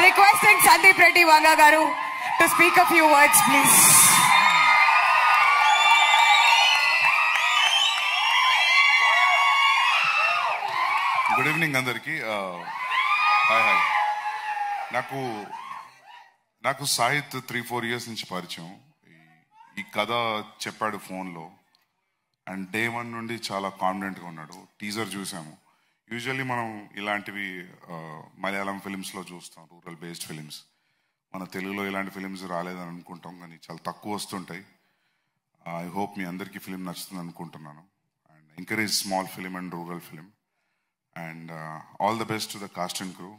Requesting Sandeep Reddy Vanga garu to speak a few words, please. Good evening, Andarki. Hi. నాకు Sahith 3-4 years నుంచి పరిచయం. ఈ కథ చెప్పాడు ఫోన్లో అండ్ డే 1 నుండి చాలా కాన్ఫిడెంట్గా ఉన్నాడు. టీజర్ చూసాము. యూజువల్లీ మనం ఇలాంటివి మలయాళం ఫిలిమ్స్లో చూస్తాం, రూరల్ బేస్డ్ ఫిలిమ్స్. మన తెలుగులో ఇలాంటి ఫిలిమ్స్ రాలేదని అనుకుంటాం, కానీ చాలా తక్కువ వస్తుంటాయి. ఐ హోప్ మీ అందరికీ ఫిలిం నచ్చుతుంది అనుకుంటున్నాను. And encourage small film and rural film. And all the best to the cast and crew,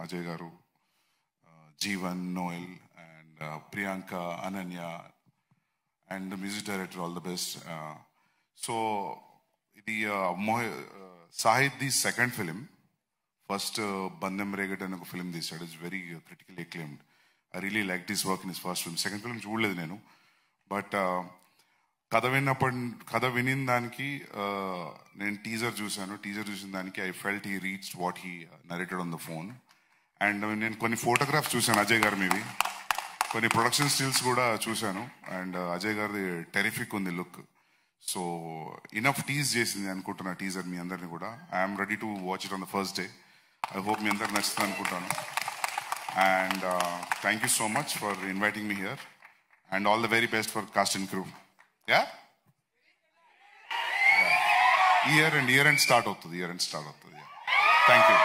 Ajay Garu, Jeevan, Noel, and Priyanka, Ananya, and the music director, all the best. So, the Sahid's second film, first Bandham Regat and a film this year, is very critically acclaimed. I really liked his work in his first film. Second film, chudaledu nenu, but కథ వినిన దానికి నేను teaser చూసిన దానికి I felt he reached what he narrated on the phone. And నేను కొన్ని photographs చూశాను అజయ్ గారు మీవి, కొన్ని ప్రొడక్షన్ స్టిల్స్ కూడా చూశాను. అండ్ అజయ్ గారిది టెరిఫిక్ ఉంది లుక్. సో ఇనఫ్ టీజ్ చేసింది అనుకుంటున్నా టీజర్ మీ అందరినీ కూడా. I'm ready to watch it on the first day. I hope మీ అందరికి నచ్చుతుంది అనుకుంటాను. And thank you so much for inviting me here and all the very best for cast and crew. Yeah? Year end start అవుతుంది. Yeah. Thank you.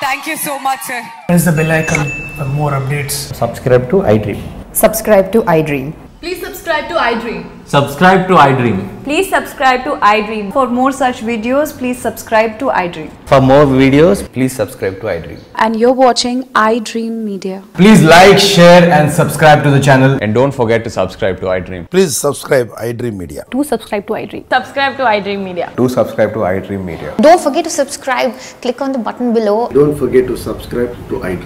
Thank you so much, sir. Press the bell icon for more updates. Subscribe to iDream. Subscribe to iDream. Please subscribe to iDream. Subscribe to iDream. Please subscribe to iDream. For more such videos, please subscribe to iDream. For more videos, please subscribe to iDream. And you're watching iDream Media. Please like, share and subscribe to the channel. And don't forget to subscribe to iDream. Please subscribe iDream Media. Do subscribe to iDream. Subscribe to iDream Media. Do subscribe to iDream Media. Don't forget to subscribe. Click on the button below. Don't forget to subscribe to iDream.